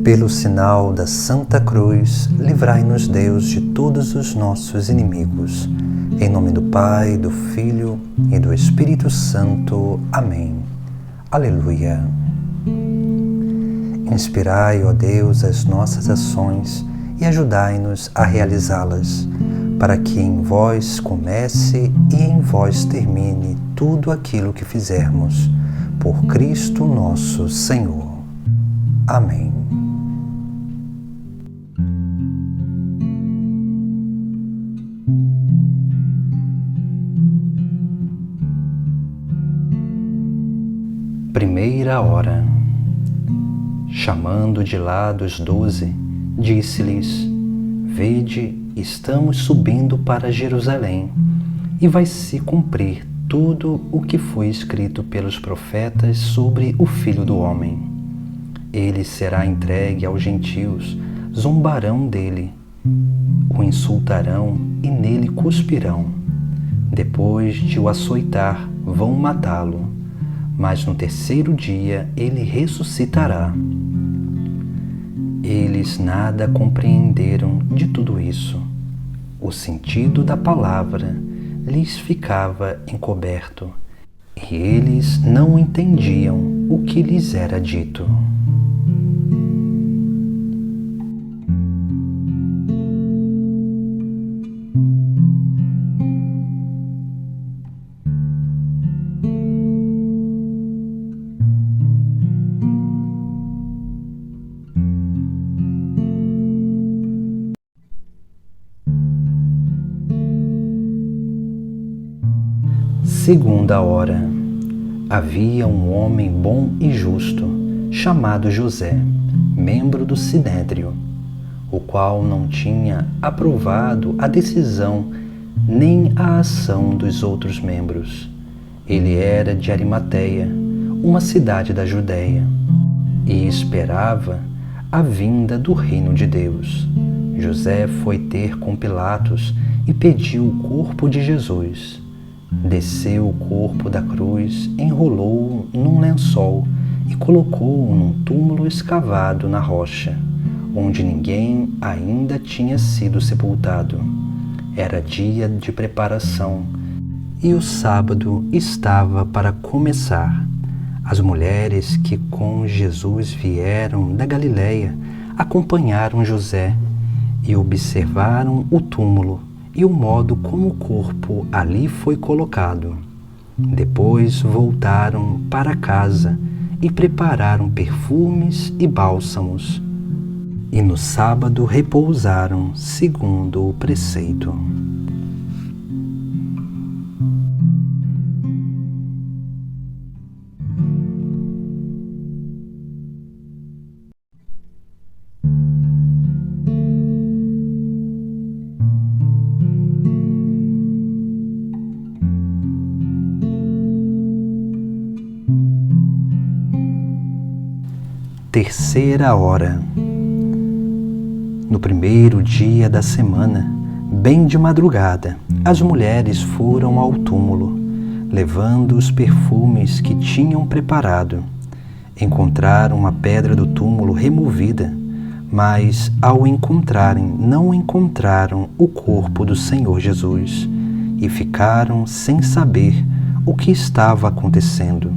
Pelo sinal da Santa Cruz, livrai-nos Deus de todos os nossos inimigos. Em nome do Pai, do Filho e do Espírito Santo. Amém. Aleluia. Inspirai, ó Deus, as nossas ações e ajudai-nos a realizá-las, para que em vós comece e em vós termine tudo aquilo que fizermos. Por Cristo nosso Senhor. Amém. Primeira hora. Chamando de lá dos 12, disse-lhes: Vede, estamos subindo para Jerusalém, e vai se cumprir tudo o que foi escrito pelos profetas sobre o Filho do Homem. Ele será entregue aos gentios, zombarão dele, o insultarão e nele cuspirão. Depois de o açoitar, vão matá-lo, mas no terceiro dia ele ressuscitará. Eles nada compreenderam de tudo isso. O sentido da palavra lhes ficava encoberto, e eles não entendiam o que lhes era dito. Segunda hora. Havia um homem bom e justo, chamado José, membro do Sinédrio, o qual não tinha aprovado a decisão nem a ação dos outros membros. Ele era de Arimateia, uma cidade da Judéia, e esperava a vinda do reino de Deus. José foi ter com Pilatos e pediu o corpo de Jesus. Desceu o corpo da cruz, enrolou-o num lençol e colocou-o num túmulo escavado na rocha, onde ninguém ainda tinha sido sepultado. Era dia de preparação e o sábado estava para começar. As mulheres que com Jesus vieram da Galileia acompanharam José e observaram o túmulo e o modo como o corpo ali foi colocado. Depois voltaram para casa e prepararam perfumes e bálsamos. E no sábado repousaram segundo o preceito. Terceira hora. No primeiro dia da semana, bem de madrugada, as mulheres foram ao túmulo, levando os perfumes que tinham preparado. Encontraram a pedra do túmulo removida, mas ao encontrarem, não encontraram o corpo do Senhor Jesus, e ficaram sem saber o que estava acontecendo.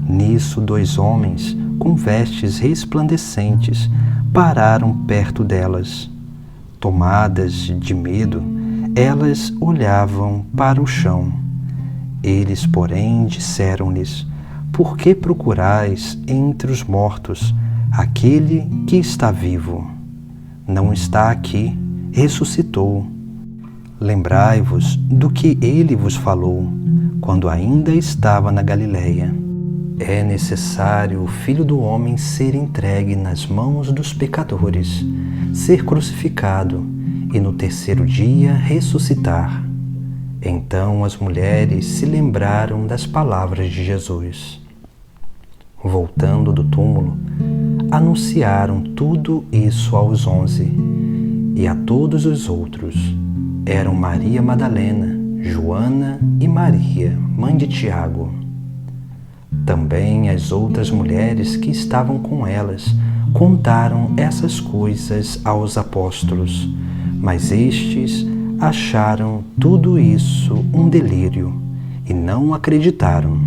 Nisso, 2 homens com vestes resplandecentes pararam perto delas. Tomadas de medo, elas olhavam para o chão. Eles, porém, disseram-lhes: Por que procurais entre os mortos aquele que está vivo? Não está aqui, ressuscitou. Lembrai-vos do que ele vos falou, quando ainda estava na Galileia. É necessário o Filho do Homem ser entregue nas mãos dos pecadores, ser crucificado e no terceiro dia ressuscitar. Então as mulheres se lembraram das palavras de Jesus. Voltando do túmulo, anunciaram tudo isso aos 11 e a todos os outros. Eram Maria Madalena, Joana e Maria, mãe de Tiago. Também as outras mulheres que estavam com elas contaram essas coisas aos apóstolos, mas estes acharam tudo isso um delírio e não acreditaram.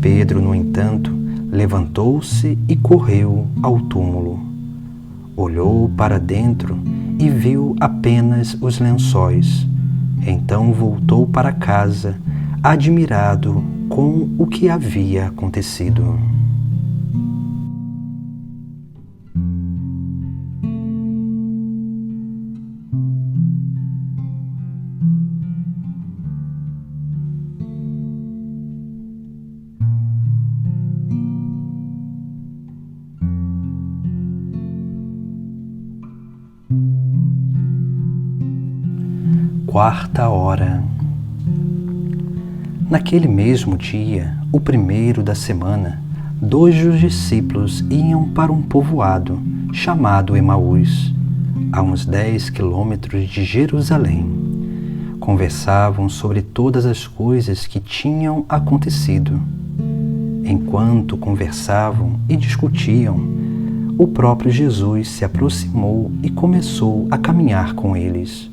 Pedro, no entanto, levantou-se e correu ao túmulo. Olhou para dentro e viu apenas os lençóis. Então voltou para casa, admirado com o que havia acontecido. Quarta hora. Naquele mesmo dia, o primeiro da semana, 2 dos discípulos iam para um povoado chamado Emaús, a uns 10 quilômetros de Jerusalém. Conversavam sobre todas as coisas que tinham acontecido. Enquanto conversavam e discutiam, o próprio Jesus se aproximou e começou a caminhar com eles.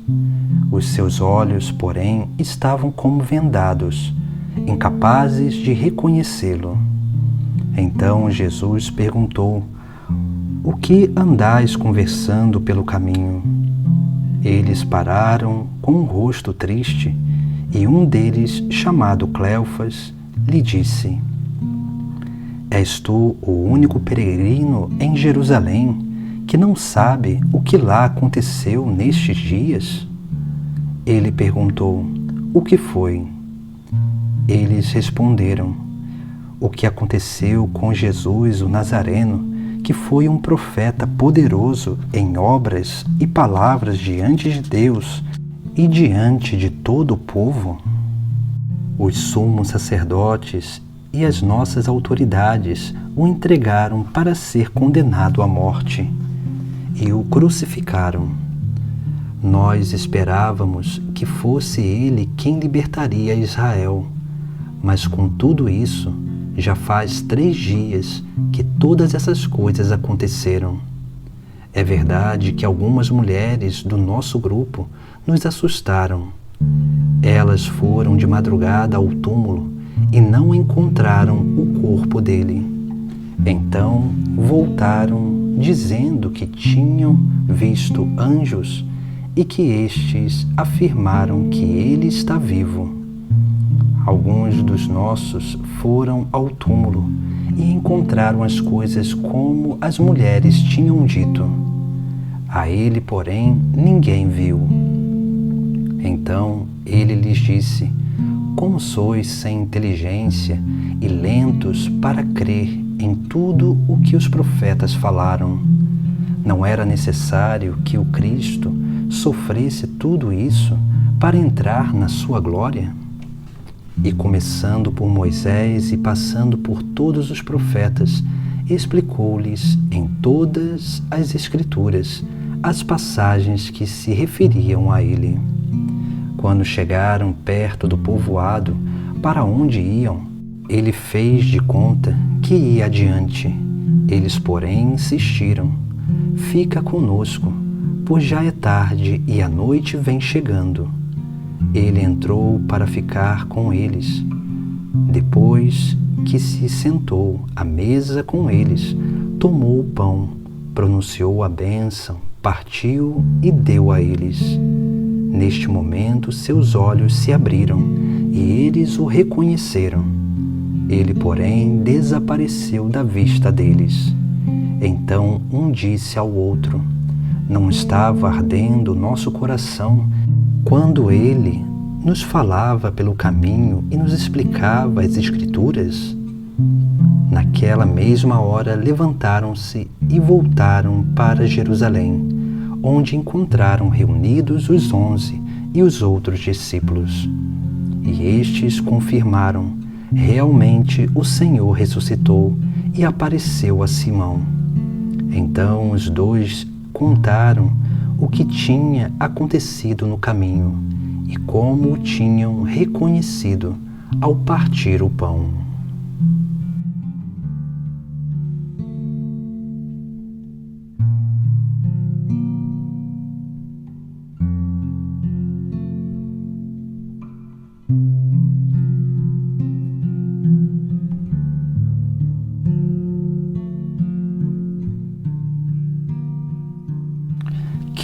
Os seus olhos, porém, estavam como vendados, incapazes de reconhecê-lo. Então Jesus perguntou: "O que andais conversando pelo caminho?" Eles pararam com um rosto triste, e um deles, chamado Cleofas, lhe disse: "És tu o único peregrino em Jerusalém que não sabe o que lá aconteceu nestes dias?" Ele perguntou: "O que foi?" Eles responderam: "O que aconteceu com Jesus o Nazareno, que foi um profeta poderoso em obras e palavras diante de Deus e diante de todo o povo. Os sumos sacerdotes e as nossas autoridades o entregaram para ser condenado à morte e o crucificaram. Nós esperávamos que fosse ele quem libertaria Israel, mas com tudo isso, já faz 3 dias que todas essas coisas aconteceram. É verdade que algumas mulheres do nosso grupo nos assustaram. Elas foram de madrugada ao túmulo e não encontraram o corpo dele. Então voltaram dizendo que tinham visto anjos e que estes afirmaram que ele está vivo. Alguns dos nossos foram ao túmulo e encontraram as coisas como as mulheres tinham dito. A ele, porém, ninguém viu." Então ele lhes disse: "Como sois sem inteligência e lentos para crer em tudo o que os profetas falaram? Não era necessário que o Cristo sofresse tudo isso para entrar na sua glória?" E começando por Moisés e passando por todos os profetas, explicou-lhes em todas as Escrituras as passagens que se referiam a ele. Quando chegaram perto do povoado para onde iam, ele fez de conta que ia adiante. Eles, porém, insistiram: "Fica conosco, pois já é tarde e a noite vem chegando." Ele entrou para ficar com eles. Depois que se sentou à mesa com eles, tomou o pão, pronunciou a bênção, partiu e deu a eles. Neste momento, seus olhos se abriram e eles o reconheceram. Ele, porém, desapareceu da vista deles. Então um disse ao outro: "Não estava ardendo o nosso coração quando ele nos falava pelo caminho e nos explicava as Escrituras?" Naquela mesma hora levantaram-se e voltaram para Jerusalém, onde encontraram reunidos os 11 e os outros discípulos. E estes confirmaram: realmente o Senhor ressuscitou e apareceu a Simão. Então os 2 contaram o que tinha acontecido no caminho e como o tinham reconhecido ao partir o pão.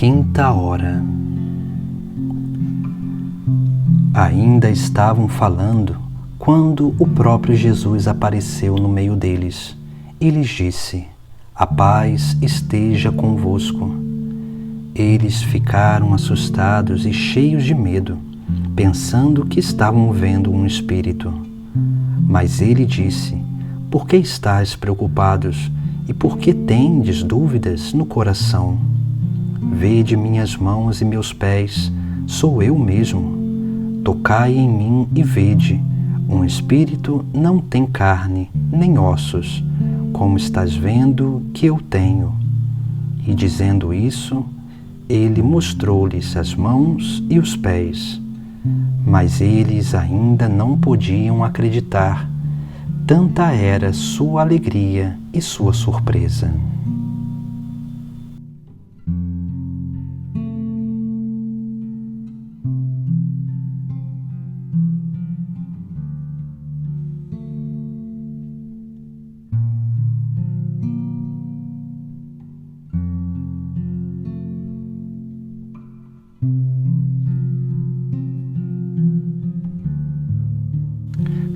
Quinta hora. Ainda estavam falando quando o próprio Jesus apareceu no meio deles e lhes disse: "A paz esteja convosco." Eles ficaram assustados e cheios de medo, pensando que estavam vendo um espírito. Mas ele disse: "Por que estáis preocupados e por que tendes dúvidas no coração? Vede minhas mãos e meus pés, sou eu mesmo. Tocai em mim e vede, um espírito não tem carne nem ossos, como estás vendo que eu tenho." E dizendo isso, ele mostrou-lhes as mãos e os pés. Mas eles ainda não podiam acreditar, tanta era sua alegria e sua surpresa.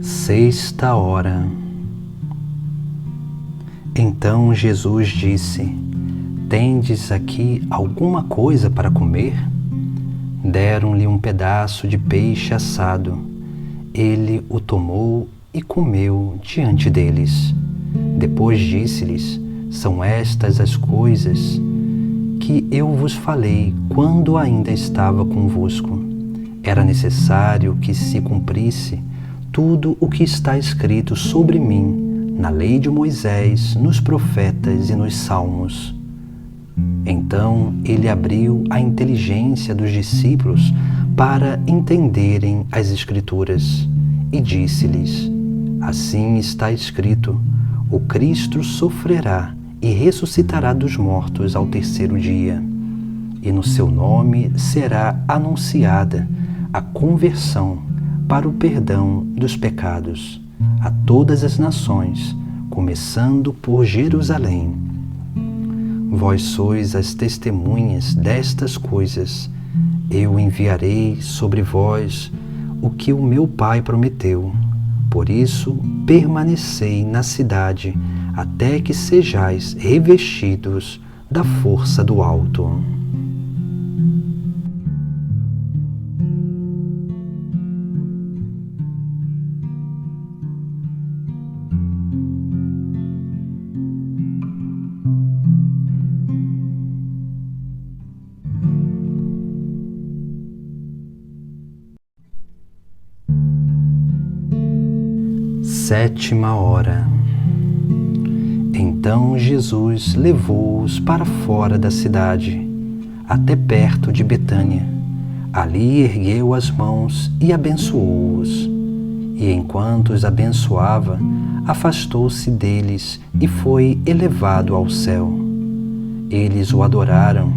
Sexta hora. Então Jesus disse: "Tendes aqui alguma coisa para comer?" Deram-lhe um pedaço de peixe assado. Ele o tomou e comeu diante deles. Depois disse-lhes: "São estas as coisas que eu vos falei quando ainda estava convosco. Era necessário que se cumprisse tudo o que está escrito sobre mim na lei de Moisés, nos profetas e nos salmos." Então ele abriu a inteligência dos discípulos para entenderem as Escrituras e disse-lhes: "Assim está escrito: o Cristo sofrerá e ressuscitará dos mortos ao terceiro dia, e no seu nome será anunciada a conversão para o perdão dos pecados a todas as nações, começando por Jerusalém. Vós sois as testemunhas destas coisas. Eu enviarei sobre vós o que o meu Pai prometeu. Por isso, permanecei na cidade até que sejais revestidos da força do alto." Sétima hora. Então Jesus levou-os para fora da cidade, até perto de Betânia. Ali ergueu as mãos e abençoou-os. E enquanto os abençoava, afastou-se deles e foi elevado ao céu. Eles o adoraram.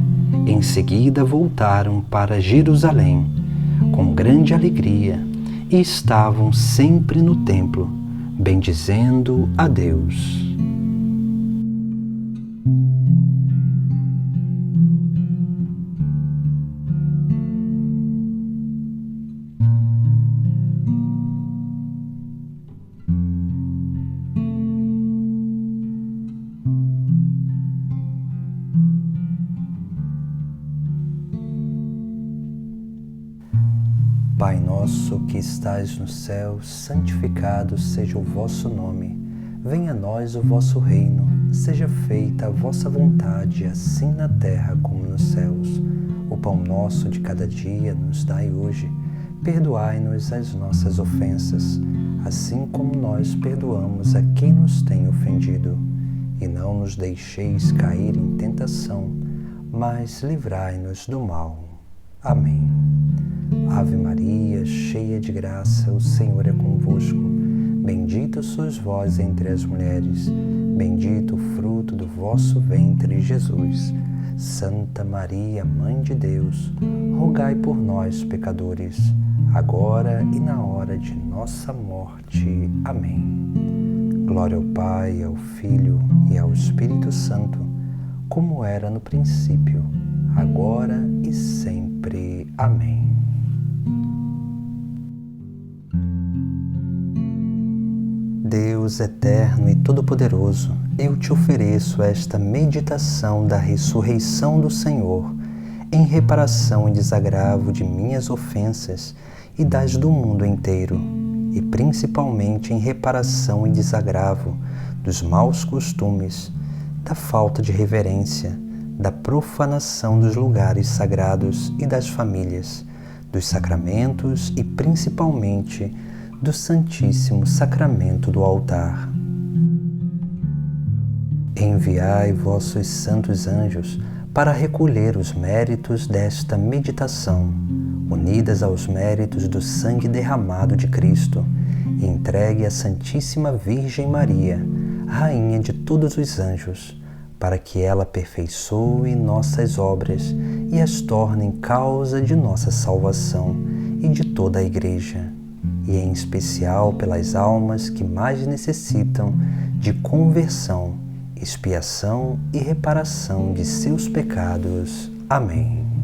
Em seguida voltaram para Jerusalém, com grande alegria, e estavam sempre no templo, bendizendo a Deus. Pai nosso que estais no céu, santificado seja o vosso nome. Venha a nós o vosso reino, seja feita a vossa vontade, assim na terra como nos céus. O pão nosso de cada dia nos dai hoje. Perdoai-nos as nossas ofensas, assim como nós perdoamos a quem nos tem ofendido. E não nos deixeis cair em tentação, mas livrai-nos do mal. Amém. Ave Maria, cheia de graça, o Senhor é convosco. Bendita sois vós entre as mulheres, bendito o fruto do vosso ventre, Jesus. Santa Maria, Mãe de Deus, rogai por nós, pecadores, agora e na hora de nossa morte. Amém. Glória ao Pai, ao Filho e ao Espírito Santo, como era no princípio, agora e sempre. Amém. Deus eterno e todo-poderoso, eu te ofereço esta meditação da ressurreição do Senhor, em reparação e desagravo de minhas ofensas e das do mundo inteiro, e principalmente em reparação e desagravo dos maus costumes, da falta de reverência, da profanação dos lugares sagrados e das famílias, dos sacramentos e principalmente do Santíssimo Sacramento do altar. Enviai vossos santos anjos para recolher os méritos desta meditação, unidas aos méritos do sangue derramado de Cristo, e entregue à Santíssima Virgem Maria, Rainha de todos os anjos, para que ela aperfeiçoe nossas obras e as torne causa de nossa salvação e de toda a Igreja, e em especial pelas almas que mais necessitam de conversão, expiação e reparação de seus pecados. Amém.